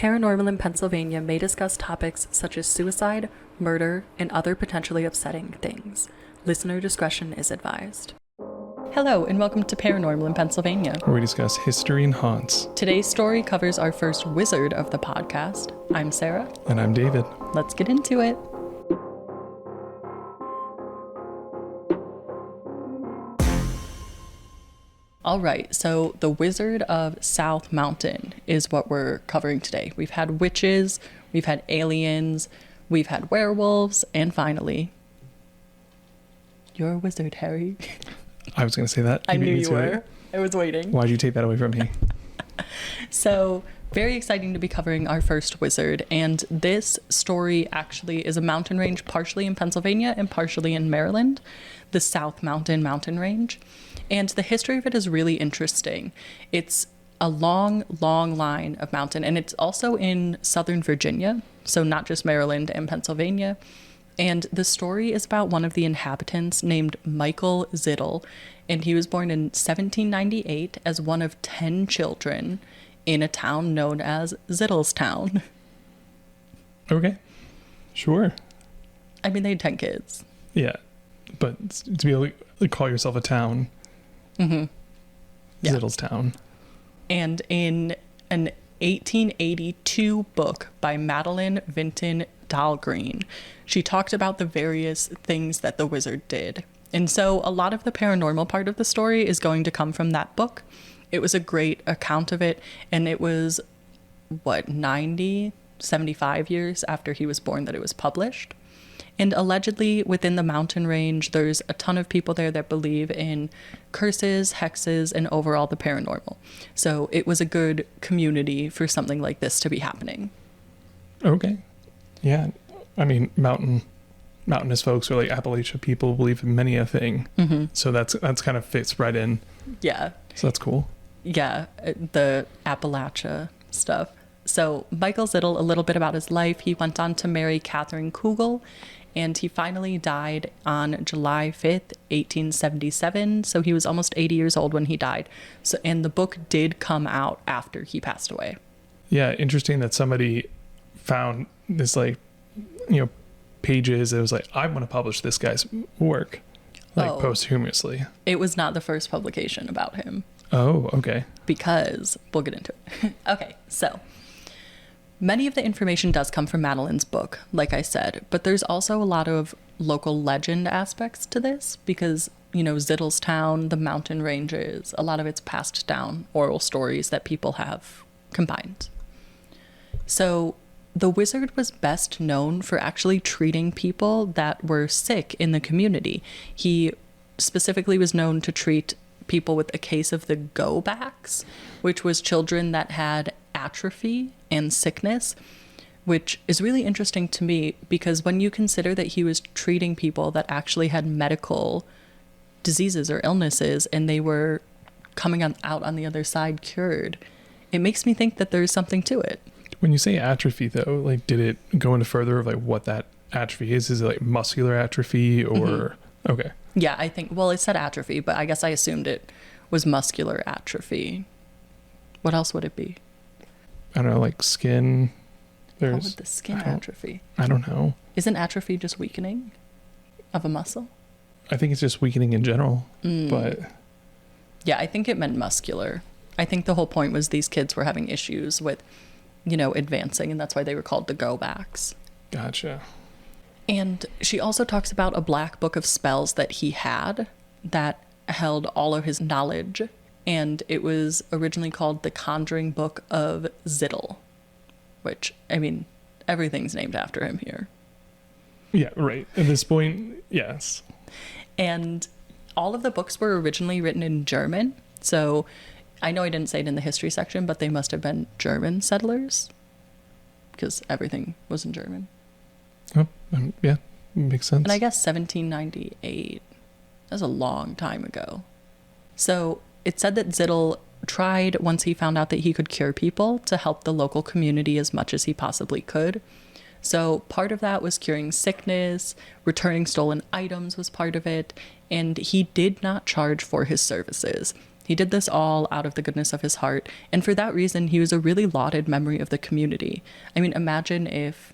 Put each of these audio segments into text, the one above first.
Paranormal in Pennsylvania may discuss topics such as suicide, murder, and other potentially upsetting things. Listener discretion is advised. Hello, and welcome to Paranormal in Pennsylvania, where we discuss history and haunts. Today's story covers our first wizard of the podcast. I'm Sarah. And I'm David. Let's get into it. All right, so the Wizard of South Mountain is what we're covering today. We've had witches, we've had aliens, we've had werewolves, and finally, you're a wizard, Harry. I was going to say that. I knew you were. I was waiting. Why'd you take that away from me? So, very exciting to be covering our first wizard, and this story actually is a mountain range partially in Pennsylvania and partially in Maryland, the South Mountain mountain range. And the history of it is really interesting. It's a long, long line of mountain, and it's also in southern Virginia, so not just Maryland and Pennsylvania. And the story is about one of the inhabitants named Michael Zittle, and he was born in 1798 as one of 10 children in a town known as Zittlestown. Okay, sure. I mean, they had 10 kids. Yeah, but to be able to call yourself a town, yeah. Zittlestown. And in an 1882 book by Madeline Vinton Dahlgreen, she talked about the various things that the wizard did. And so a lot of the paranormal part of the story is going to come from that book. It was a great account of it, and it was, 75 years after he was born that it was published. And allegedly, within the mountain range, there's a ton of people there that believe in curses, hexes, and overall the paranormal. So it was a good community for something like this to be happening. Okay. Yeah. I mean, mountainous folks, or like Appalachia people, believe in many a thing. Mm-hmm. So that's kind of fits right in. Yeah. So that's cool. Yeah, the Appalachia stuff. So Michael Zittle, a little bit about his life. He went on to marry Catherine Kugel, and he finally died on July 5th, 1877. So he was almost 80 years old when he died. So, and the book did come out after he passed away. Yeah, interesting that somebody found this, pages. It was like, I want to publish this guy's work, posthumously. It was not the first publication about him. Oh, okay. Because we'll get into it. Okay, so many of the information does come from Madeline's book, like I said, but there's also a lot of local legend aspects to this because, Zittlestown, the mountain ranges, a lot of it's passed down oral stories that people have combined. So the wizard was best known for actually treating people that were sick in the community. He specifically was known to treat people with a case of the go-backs, which was children that had atrophy and sickness, which is really interesting to me because when you consider that he was treating people that actually had medical diseases or illnesses and they were coming out on the other side cured, it makes me think that there's something to it. When you say atrophy, though, did it go into further of what that atrophy is? Is it muscular atrophy or... Mm-hmm. Okay. Yeah, I think, it said atrophy, but I guess I assumed it was muscular atrophy. What else would it be? I don't know, skin. How would the skin atrophy? I don't know. Isn't atrophy just weakening of a muscle? I think it's just weakening in general, but... Yeah, I think it meant muscular. I think the whole point was these kids were having issues with, advancing, and that's why they were called the go-backs. Gotcha. And she also talks about a black book of spells that he had that held all of his knowledge. And it was originally called the Conjuring Book of Zittle, which, everything's named after him here. Yeah, right. At this point, yes. And all of the books were originally written in German. So I know I didn't say it in the history section, but they must have been German settlers because everything was in German. Oh, yeah, makes sense. And I guess 1798, that was a long time ago. So it said that Zittle tried, once he found out that he could cure people, to help the local community as much as he possibly could. So part of that was curing sickness, returning stolen items was part of it, and he did not charge for his services. He did this all out of the goodness of his heart, and for that reason, he was a really lauded memory of the community. I mean, imagine if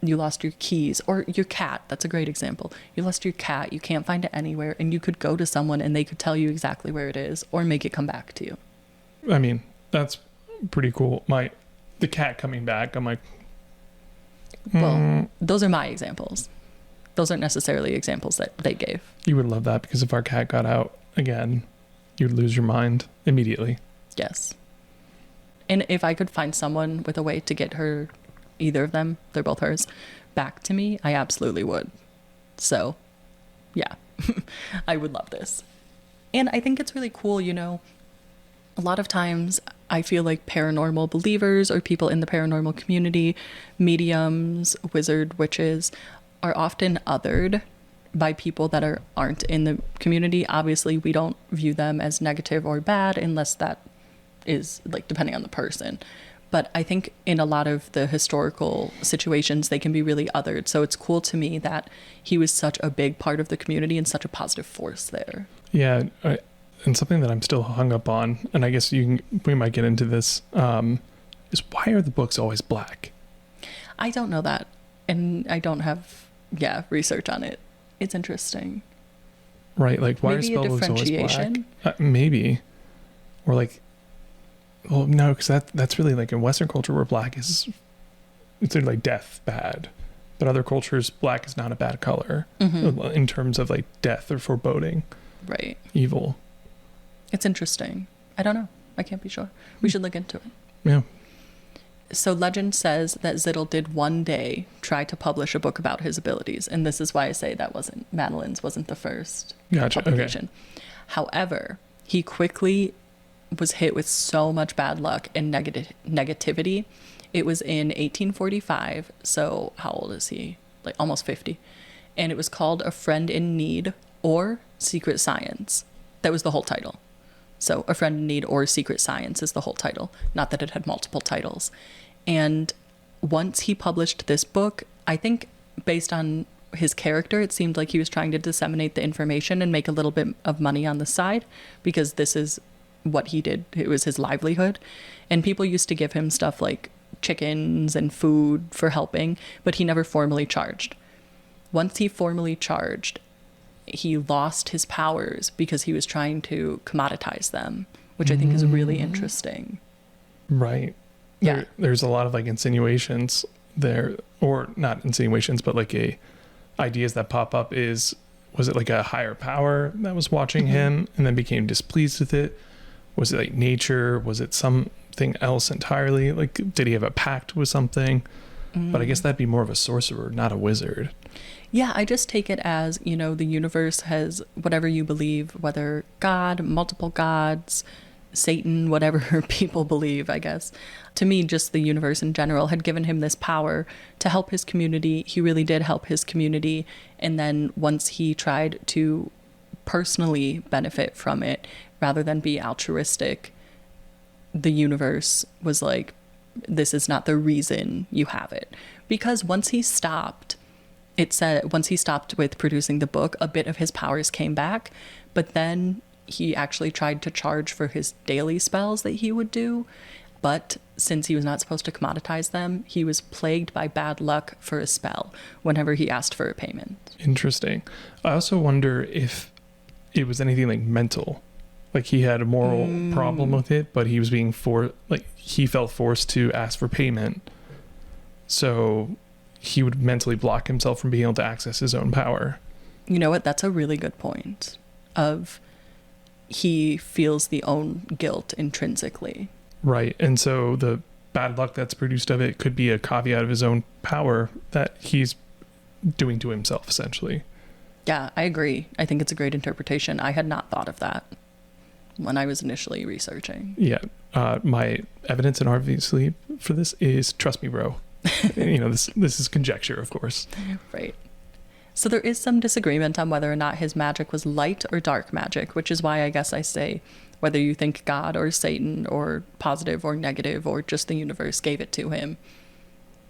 you lost your keys or your cat. That's a great example. You lost your cat, you can't find it anywhere, and you could go to someone and they could tell you exactly where it is or make it come back to you. I mean, that's pretty cool. The cat coming back, I'm like, well, those are my examples. Those aren't necessarily examples that they gave. You would love that, because if our cat got out again, you'd lose your mind immediately. Yes. And if I could find someone with a way to get her, either of them, they're both hers, back to me, I absolutely would. So, yeah, I would love this. And I think it's really cool, you know, a lot of times I feel like paranormal believers or people in the paranormal community, mediums, wizard, witches, are often othered by people that aren't in the community. Obviously, we don't view them as negative or bad unless that is, like, depending on the person. But I think in a lot of the historical situations, they can be really othered. So it's cool to me that he was such a big part of the community and such a positive force there. Yeah, and something that I'm still hung up on, and I guess we might get into this, is why are the books always black? I don't know that, and I don't have, research on it. It's interesting. Right, like why maybe are spell books always black? Maybe. Or like, well, no, because that's really like in Western culture where black is, it's like death bad. But other cultures, black is not a bad color in terms of like death or foreboding. Right. Evil. It's interesting. I don't know. I can't be sure. We should look into it. Yeah. So legend says that Zittel did one day try to publish a book about his abilities. And this is why I say that Madeline's wasn't the first publication. Okay. However, he quickly was hit with so much bad luck and negativity. It was in 1845. So how old is he? Like almost 50. And it was called A Friend in Need or Secret Science. That was the whole title. So A Friend in Need or Secret Science is the whole title. Not that it had multiple titles. And once he published this book, I think based on his character, it seemed like he was trying to disseminate the information and make a little bit of money on the side, because this is what he did. It was his livelihood. And people used to give him stuff like chickens and food for helping, but he never formally charged. Once he formally charged, he lost his powers because he was trying to commoditize them, which I think is really interesting. Right. Yeah. There's a lot of like insinuations there, or not insinuations, but like ideas that pop up was it like a higher power that was watching him and then became displeased with it? Was it like nature? Was it something else entirely? Like, did he have a pact with something? But I guess that'd be more of a sorcerer, not a wizard. Yeah, I just take it as, you know, the universe has whatever you believe, whether God, multiple gods, Satan, whatever people believe, I guess. To me, just the universe in general had given him this power to help his community. He really did help his community. And then once he tried to personally benefit from it, rather than be altruistic, the universe was like, this is not the reason you have it. Because once he stopped, it said once he stopped with producing the book, a bit of his powers came back, but then he actually tried to charge for his daily spells that he would do. But since he was not supposed to commoditize them, he was plagued by bad luck for a spell whenever he asked for a payment. Interesting. I also wonder if it was anything like mental. Like he had a moral problem with it, but he was being he felt forced to ask for payment. So he would mentally block himself from being able to access his own power. You know what? That's a really good point. He feels the own guilt intrinsically. Right. And so the bad luck that's produced of it could be a caveat of his own power that he's doing to himself, essentially. Yeah, I agree. I think it's a great interpretation. I had not thought of that when I was initially researching. Yeah. My evidence, and obviously for this, is trust me, bro. You know, this is conjecture, of course. Right. So there is some disagreement on whether or not his magic was light or dark magic, which is why I guess I say whether you think God or Satan or positive or negative or just the universe gave it to him.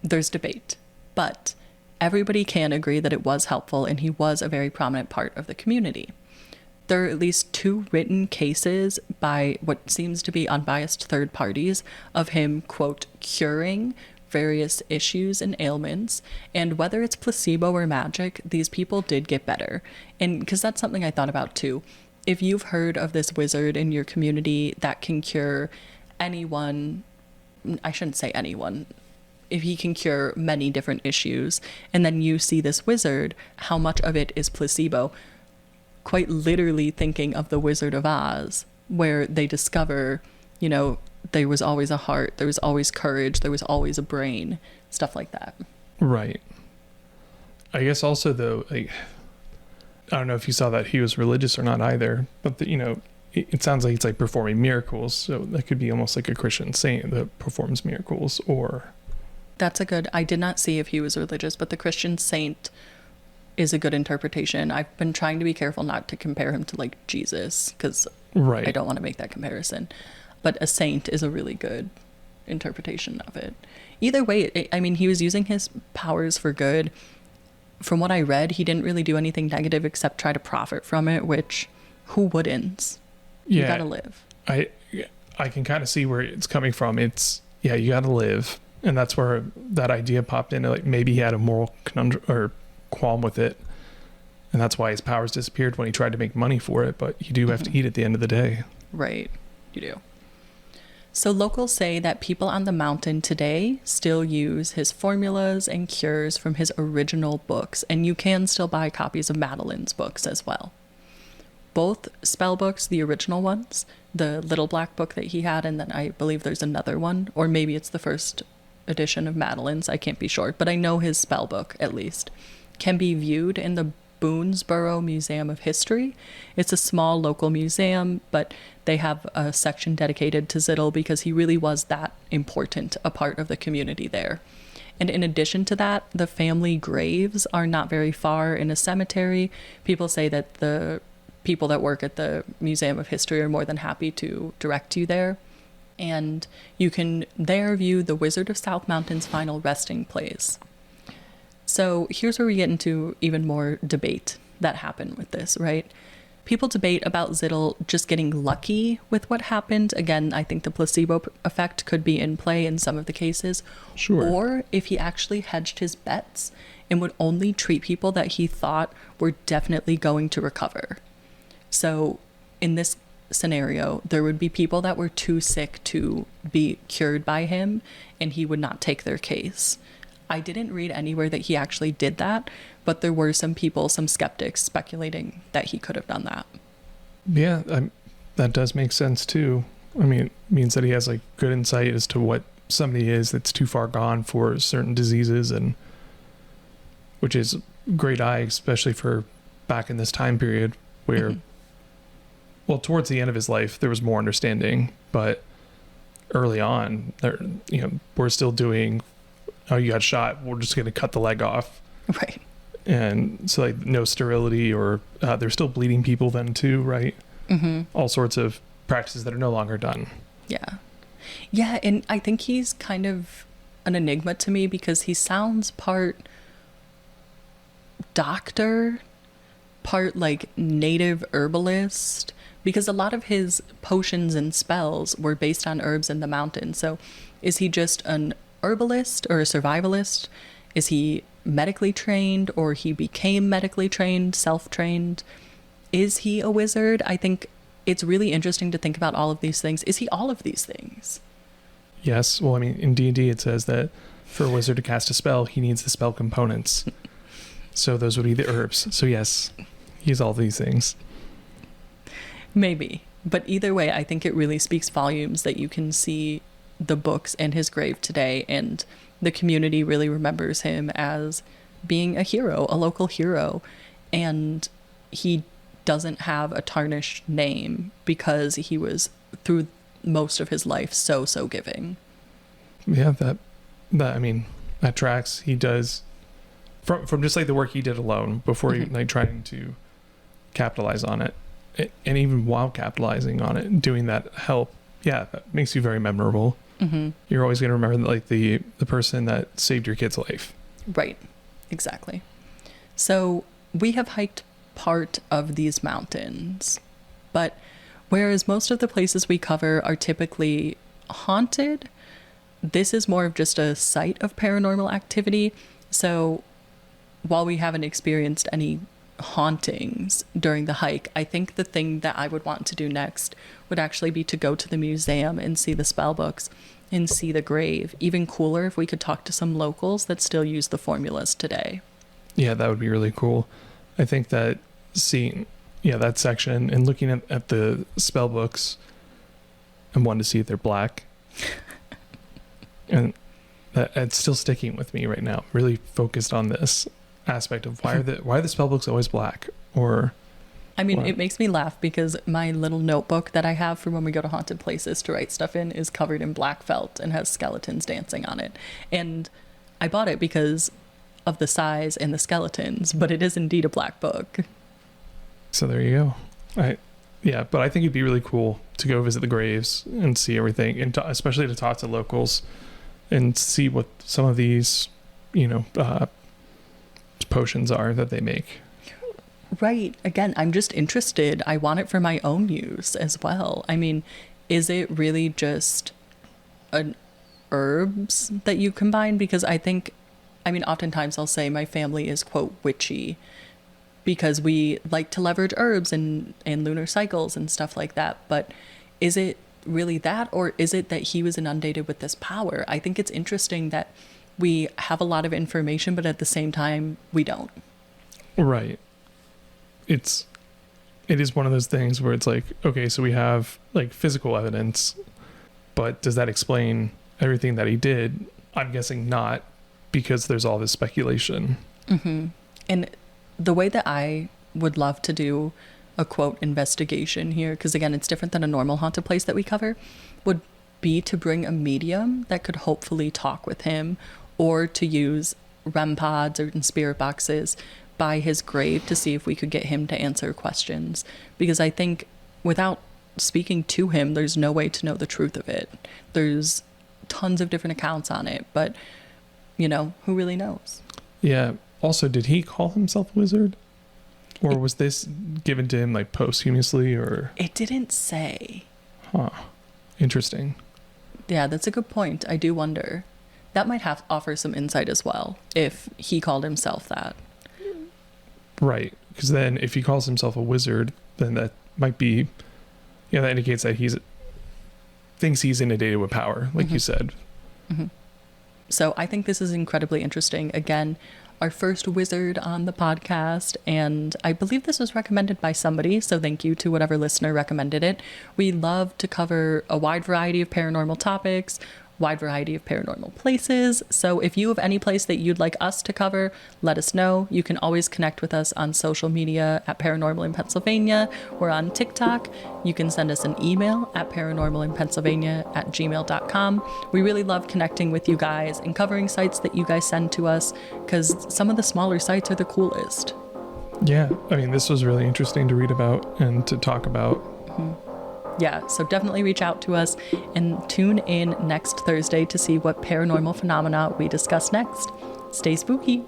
There's debate. But everybody can agree that it was helpful and he was a very prominent part of the community. there are at least 2 written cases by what seems to be unbiased third parties of him, quote, curing various issues and ailments. And whether it's placebo or magic, these people did get better. And because that's something I thought about too. If you've heard of this wizard in your community that can cure anyone, I shouldn't say anyone, if he can cure many different issues, and then you see this wizard, how much of it is placebo? Quite literally thinking of the Wizard of Oz, where they discover, you know, there was always a heart, there was always courage, there was always a brain, stuff like that. Right. I guess also though, like, I don't know if you saw that he was religious or not either, but you know, it sounds like it's like performing miracles. So that could be almost like a Christian saint that performs miracles. Or that's a good, I did not see if he was religious, but the Christian saint is a good interpretation. I've been trying to be careful not to compare him to like Jesus, because right. I don't want to make that comparison. But a saint is a really good interpretation of it. Either way, I mean, he was using his powers for good. From what I read, he didn't really do anything negative except try to profit from it, which who wouldn't? You gotta live. I can kind of see where it's coming from. It's, yeah, you gotta live. And that's where that idea popped in. Like maybe he had a moral conundrum or qualm with it. And that's why his powers disappeared when he tried to make money for it. But you do have to eat at the end of the day. Right. You do. So locals say that people on the mountain today still use his formulas and cures from his original books, and you can still buy copies of Madeline's books as well. Both spell books, the original ones, the little black book that he had, and then I believe there's another one, or maybe it's the first edition of Madeline's, I can't be sure, but I know his spell book at least, can be viewed in the Boonesboro Museum of History. It's a small local museum, but they have a section dedicated to Zittel because he really was that important a part of the community there. And in addition to that, the family graves are not very far in a cemetery. People say that the people that work at the Museum of History are more than happy to direct you there. And you can there view the Wizard of South Mountain's final resting place. So here's where we get into even more debate that happened with this, right? People debate about Zittel just getting lucky with what happened. Again, I think the placebo effect could be in play in some of the cases. Sure. Or if he actually hedged his bets and would only treat people that he thought were definitely going to recover. So in this scenario, there would be people that were too sick to be cured by him, and he would not take their case. I didn't read anywhere that he actually did that, but there were some people, some skeptics, speculating that he could have done that. Yeah, that does make sense too. I mean, it means that he has like good insight as to what somebody is that's too far gone for certain diseases, and which is great eye, especially for back in this time period where, well, towards the end of his life, there was more understanding, but early on, there, you know, we're still doing, oh, you got shot, we're just going to cut the leg off. Right. And so like no sterility, or they're still bleeding people then too, right? All sorts of practices that are no longer done. Yeah, and I think he's kind of an enigma to me because he sounds part doctor, part like native herbalist, because a lot of his potions and spells were based on herbs in the mountains. So is he just an herbalist or a survivalist? Is he medically trained, or he became medically trained, self-trained? Is he a wizard? I think it's really interesting to think about all of these things. Is he all of these things? Yes. Well, I mean, in D&D it says that for a wizard to cast a spell, he needs the spell components. So those would be the herbs. So yes, he's all these things. Maybe. But either way, I think it really speaks volumes that you can see the books and his grave today, and the community really remembers him as being a hero, a local hero, and he doesn't have a tarnished name because he was through most of his life so giving. Yeah, that I mean, that tracks. He does from just like the work he did alone before he like trying to capitalize on it, and even while capitalizing on it and doing that help, yeah, that makes you very memorable. You're always going to remember like the person that saved your kid's life. Right. Exactly. So we have hiked part of these mountains. But whereas most of the places we cover are typically haunted, this is more of just a site of paranormal activity. So while we haven't experienced any hauntings during the hike, I think the thing that I would want to do next would actually be to go to the museum and see the spell books and see the grave. Even cooler if we could talk to some locals that still use the formulas today. Yeah, that would be really cool. I think that seeing, that section and looking at the spell books, I'm wanting to see if they're black. And it's still sticking with me right now. Really focused on this aspect of why are the spell books always black? Or I mean, what? It makes me laugh because my little notebook that I have for when we go to haunted places to write stuff in is covered in black felt and has skeletons dancing on it. And I bought it because of the size and the skeletons, but it is indeed a black book. So there you go. But I think it'd be really cool to go visit the graves and see everything, and especially to talk to locals and see what some of these, potions are that they make. Right. Again, I'm just interested. I want it for my own use as well. I mean, is it really just herbs that you combine? Because oftentimes I'll say my family is, quote, witchy because we like to leverage herbs and lunar cycles and stuff like that. But is it really that, or is it that he was inundated with this power? I think it's interesting that we have a lot of information, but at the same time, we don't. Right. It is one of those things where it's like, okay, so we have like physical evidence, but does that explain everything that he did? I'm guessing not, because there's all this speculation. Mm-hmm. And the way that I would love to do a quote investigation here, because again, it's different than a normal haunted place that we cover, would be to bring a medium that could hopefully talk with him, or to use REM pods or spirit boxes by his grave to see if we could get him to answer questions. Because I think without speaking to him, there's no way to know the truth of it. There's tons of different accounts on it, but who really knows? Yeah. Also, did he call himself a wizard? Or was this given to him like posthumously, or? It didn't say. Huh. Interesting. Yeah, that's a good point. I do wonder. That might offer some insight as well, if he called himself that. Right. Because then if he calls himself a wizard, then that might be, that indicates that thinks he's inundated with power, like you said. Mm-hmm. So I think this is incredibly interesting. Again, our first wizard on the podcast, and I believe this was recommended by somebody, so thank you to whatever listener recommended it. We love to cover a wide variety of paranormal topics, wide variety of paranormal places. So if you have any place that you'd like us to cover, let us know. You can always connect with us on social media at Paranormal in Pennsylvania. We're on TikTok. You can send us an email at paranormalinpennsylvania@gmail.com. We really love connecting with you guys and covering sites that you guys send to us, because some of the smaller sites are the coolest. Yeah, I mean, this was really interesting to read about and to talk about. Mm-hmm. Yeah, so definitely reach out to us and tune in next Thursday to see what paranormal phenomena we discuss next. Stay spooky.